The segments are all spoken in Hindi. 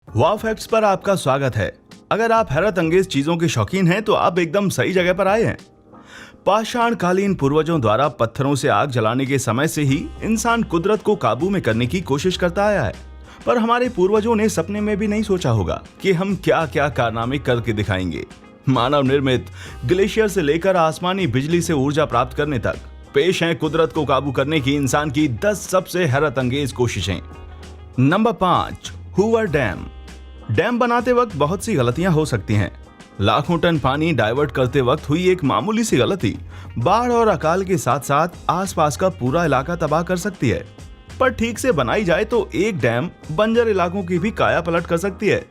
वाव फैक्ट्स पर आपका स्वागत है। अगर आप हैरत अंगेज चीजों के शौकीन हैं तो आप एकदम सही जगह पर आए हैं। पाषाणकालीन पूर्वजों द्वारा पत्थरों से आग जलाने के समय से ही इंसान कुदरत को काबू में करने की कोशिश करता आया है। पर हमारे पूर्वजों ने सपने में भी नहीं सोचा होगा कि हम क्या क्या कारनामे करके दिखाएंगे। मानव निर्मित ग्लेशियर से लेकर आसमानी बिजली से ऊर्जा प्राप्त करने तक पेश हैं कुदरत को काबू करने की इंसान की 10 सबसे हैरत अंगेज कोशिशें। Number 5, Hoover dam. डैम बनाते वक्त बहुत सी गलतियां हो सकती हैं। लाखों टन पानी डाइवर्ट करते वक्त हुई एक मामूली सी गलती बाढ़ और अकाल के साथ साथ आसपास का पूरा इलाका तबाह कर सकती है। पर ठीक से बनाई जाए तो एक डैम बंजर इलाकों की भी काया पलट कर सकती है।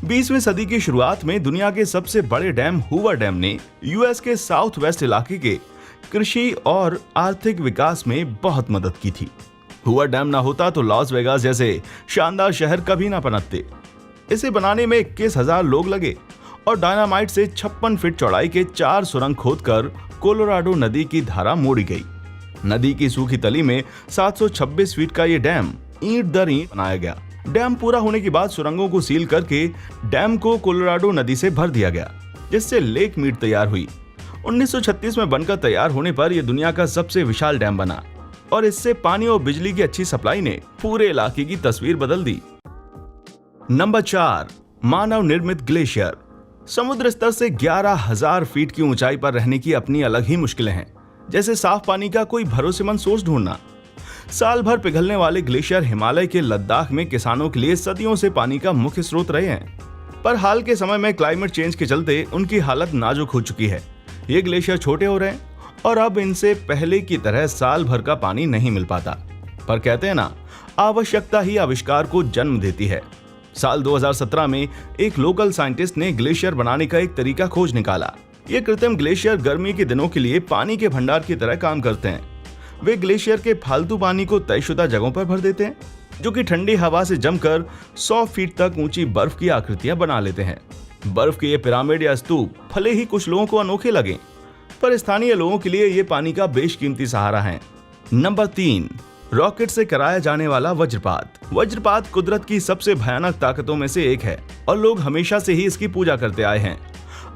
20वीं सदी की शुरुआत में दुनिया के सबसे बड़े डैम हूवर डैम ने यूएस के साउथ वेस्ट इलाके के कृषि और आर्थिक विकास में बहुत मदद की थी। हूवर डैम ना होता तो लॉस वेगास जैसे शानदार शहर कभी ना पनपते। इसे बनाने में 21,000 लोग लगे और डायनामाइट से 56 फीट चौड़ाई के 4 सुरंग खोदकर कोलोराडो नदी की धारा मोड़ी गई। नदी की सूखी तली में 726 फीट का ये डैम ईंट दर ईंट बनाया गया। डैम पूरा होने के बाद सुरंगों को सील करके डैम को कोलोराडो नदी से भर दिया गया, जिससे लेक मीट तैयार हुई। 1936 में बनकर तैयार होने पर यह दुनिया का सबसे विशाल डैम बना और इससे पानी और बिजली की अच्छी सप्लाई ने पूरे इलाके की तस्वीर बदल दी। नंबर 4, मानव निर्मित ग्लेशियर। समुद्र स्तर से 11,000 फीट की ऊंचाई पर रहने की अपनी अलग ही मुश्किलें हैं, जैसे साफ पानी का कोई भरोसेमंद सोर्स ढूंढना। साल भर पिघलने वाले ग्लेशियर हिमालय के लद्दाख में किसानों के लिए सदियों से पानी का मुख्य स्रोत रहे हैं, पर हाल के समय में क्लाइमेट चेंज के चलते उनकी हालत नाजुक हो चुकी है। ये ग्लेशियर छोटे हो रहे हैं और अब इनसे पहले की तरह साल भर का पानी नहीं मिल पाता। पर कहते हैं ना, आवश्यकता ही आविष्कार को जन्म देती है। साल 2017 में एक लोकल साइंटिस्ट ने ग्लेशियर बनाने का एक तरीका खोज निकाला। ये कृत्रिम ग्लेशियर गर्मी के दिनों के लिए पानी के भंडार की तरह काम करते हैं। वे ग्लेशियर के फालतू पानी को तयशुदा जगहों पर भर देते हैं, जो कि ठंडी हवा से जमकर 100 फीट तक ऊंची बर्फ की आकृतियां बना लेते हैं। बर्फ के ये पिरामिड या स्तूप भले ही कुछ लोगों को अनोखे लगे, पर स्थानीय लोगों के लिए ये पानी का बेशकीमती सहारा है। नंबर 3, रॉकेट से कराया जाने वाला वज्रपात। वज्रपात कुदरत की सबसे भयानक ताकतों में से एक है और लोग हमेशा से ही इसकी पूजा करते आए हैं।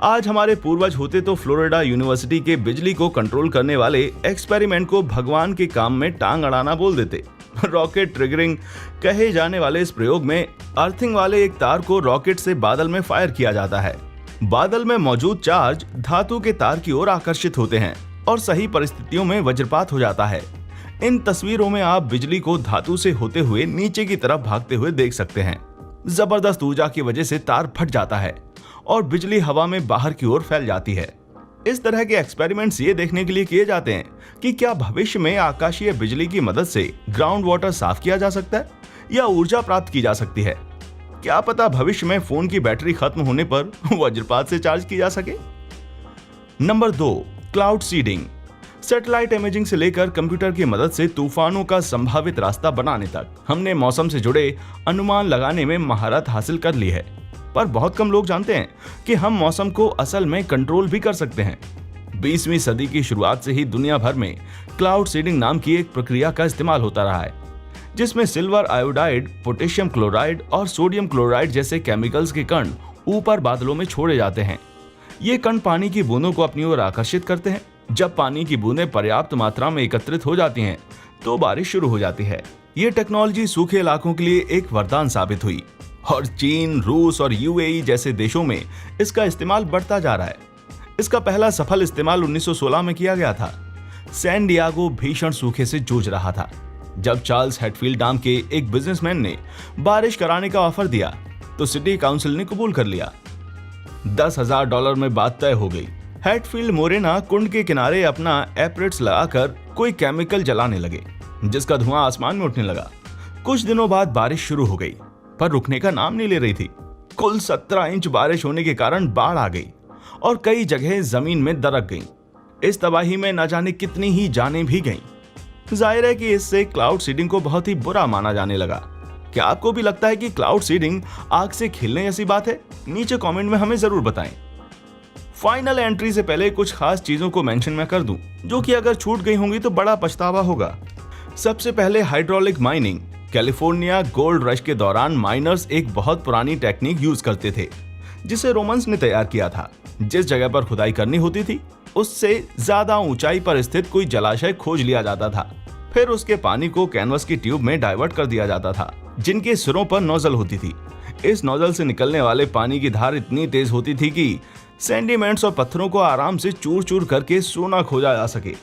आज हमारे पूर्वज होते तो फ्लोरिडा यूनिवर्सिटी के बिजली को कंट्रोल करने वाले एक्सपेरिमेंट को भगवान के काम में टांग अड़ाना बोल देते। रॉकेट ट्रिगरिंग कहे जाने वाले इस प्रयोग में अर्थिंग वाले एक तार को रॉकेट से बादल में फायर किया जाता है। बादल में मौजूद चार्ज धातु के तार की ओर आकर्षित होते हैं और सही परिस्थितियों में वज्रपात हो जाता है। इन तस्वीरों में आप बिजली को धातु से होते हुए नीचे की तरफ भागते हुए देख सकते हैं। जबरदस्त ऊर्जा की वजह से तार फट जाता है और बिजली हवा में बाहर की ओर फैल जाती है। इस तरह के एक्सपेरिमेंट्स ये देखने के लिए किए जाते हैं कि क्या भविष्य में आकाशीय बिजली की मदद से ग्राउंड वाटर साफ किया जा सकता है या ऊर्जा प्राप्त की जा सकती है। क्या पता भविष्य में फोन की बैटरी खत्म होने पर वज्रपात से चार्ज की जा सके। Number 2, cloud seeding. Satellite imaging से लेकर कंप्यूटर की मदद से तूफानों का संभावित रास्ता बनाने तक हमने मौसम से जुड़े अनुमान लगाने में महारत हासिल कर ली है। पर बहुत कम लोग जानते हैं कि हम मौसम को असल में कंट्रोल भी कर सकते हैं। 20वीं सदी की शुरुआत से ही दुनिया भर में क्लाउड सीडिंग नाम की एक प्रक्रिया का इस्तेमाल होता रहा है, जिसमें सिल्वर आयोडाइड, पोटेशियम क्लोराइड और सोडियम क्लोराइड जैसे केमिकल्स के कण ऊपर बादलों में छोड़े जाते हैं। ये कण पानी की बूंदों को अपनी ओर आकर्षित करते हैं। जब पानी की बूंदें पर्याप्त मात्रा में एकत्रित हो जाती हैं, तो बारिश शुरू हो जाती है। ये टेक्नोलॉजी सूखे इलाकों के लिए एक वरदान साबित हुई और चीन, रूस और यूएई जैसे देशों में इसका इस्तेमाल बढ़ता जा रहा है। इसका पहला सफल इस्तेमाल 1916 में किया गया था। सैन डियागो भीषण सूखे से जूझ रहा था। जब चार्ल्स हैटफील्ड नाम के एक बिजनेसमैन ने बारिश कराने का ऑफर दिया, तो सिटी काउंसिल ने कबूल कर लिया। $10,000 में बात तय हो गई। हैटफील्ड मोरेना कुंड के किनारे अपना एपरेट्स लगाकर कोई केमिकल जलाने लगे, जिसका धुआं आसमान में उठने लगा। कुछ दिनों बाद बारिश शुरू हो गई, पर रुकने का नाम नहीं ले रही थी। कुल 17 इंच बारिश होने के कारण बाढ़ आ गई और कई जगह जमीन में दरक गईं। इस तबाही में न जाने कितनी ही जानें भी गईं। जाहिर है कि इससे क्लाउड सीडिंग को बहुत ही बुरा माना जाने लगा। क्या आपको भी लगता है कि क्लाउड सीडिंग आग से खेलने जैसी बात है? नीचे कमेंट में हमें जरूर बताएं। फाइनल एंट्री से पहले कुछ खास चीजों को मेंशन मैं कर दूं, जो कि अगर छूट गई होंगी तो बड़ा पछतावा होगा। सबसे पहले hydraulic mining. California gold rush के दौरान माइनर्स एक बहुत पुरानी टेक्निक यूज करते थे जिसे रोमन्स ने तैयार किया था। जिस जगह पर खुदाई करनी होती थी उससे ज्यादा ऊंचाई पर स्थित कोई जलाशय खोज लिया जाता था। फिर उसके पानी को कैनवस की ट्यूब में डाइवर्ट कर दिया जाता था जिनके सिरों पर नोजल होती थी। इस नोजल से निकलने वाले पानी की धार इतनी तेज होती थी कि सेंडिमेंट्स और पत्थरों को आराम से चूर चूर करके सोना खोजा जा सके।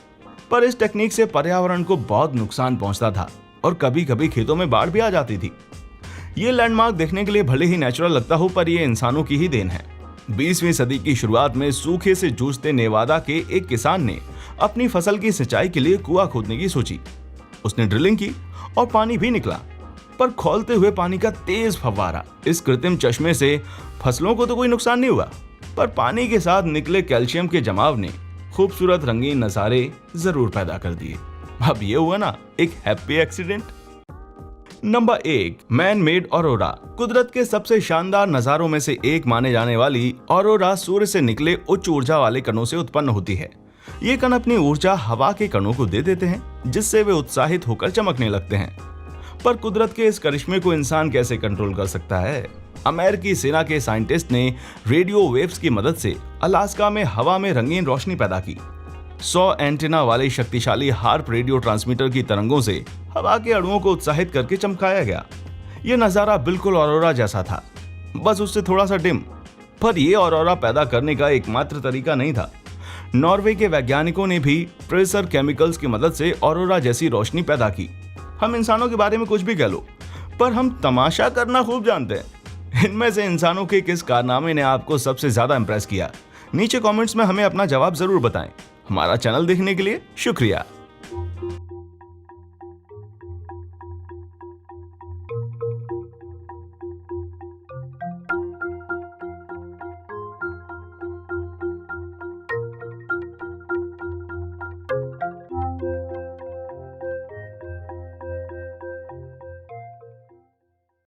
पर इस टेक्निक से पर्यावरण को बहुत नुकसान पहुंचता था और कभी कभी खेतों में बाढ़ भी आ जाती थी। ये लैंडमार्क देखने के लिए भले ही नेचुरल लगता हो पर ये इंसानों की ही देन है। 20वीं सदी की शुरुआत में सूखे से जूझते नेवादा के एक किसान ने अपनी फसल की सिंचाई के लिए कुआं खोदने की सोची। उसने ड्रिलिंग की और पानी भी निकला, पर खौलते हुए पानी का तेज फव्वारा। इस कृत्रिम चश्मे से फसलों को तो कोई नुकसान नहीं हुआ, पर पानी के साथ निकले कैल्शियम के जमाव ने खूबसूरत रंगीन नजारे जरूर पैदा कर दिए। अब ये हुआ ना एक happy accident. Number 1, man made aurora. कुदरत के सबसे शानदार नजारों में से एक माने जाने वाली ऑरोरा सूर्य से निकले उच्च ऊर्जा वाले कणों से उत्पन्न होती है। ये कण अपनी ऊर्जा हवा के कणों को दे देते हैं जिससे वे उत्साहित होकर चमकने लगते हैं। पर कुदरत के इस करिश्मे को इंसान कैसे कंट्रोल कर सकता है? अमेरिकी सेना के साइंटिस्ट ने रेडियो वेव्स की मदद से अलास्का में हवा में रंगीन रोशनी पैदा की। 100 एंटेना वाले शक्तिशाली हार्प रेडियो ट्रांसमीटर की तरंगों से हवा के अणुओं को उत्साहित करके चमकाया गया। यह नजारा बिल्कुल ऑरोरा जैसा था, बस उससे थोड़ा सा डिम। पर यह ऑरोरा पैदा करने का एकमात्र तरीका नहीं था। नॉर्वे के वैज्ञानिकों ने भी प्रेशर केमिकल्स की मदद से ऑरोरा जैसी रोशनी पैदा की। हम इंसानों के बारे में कुछ भी कह लो, पर हम तमाशा करना खूब जानते हैं। इनमें से इंसानों के किस कारनामे ने आपको सबसे ज्यादा इंप्रेस किया? नीचे कमेंट्स में हमें अपना जवाब जरूर बताएं। हमारा चैनल देखने के लिए शुक्रिया।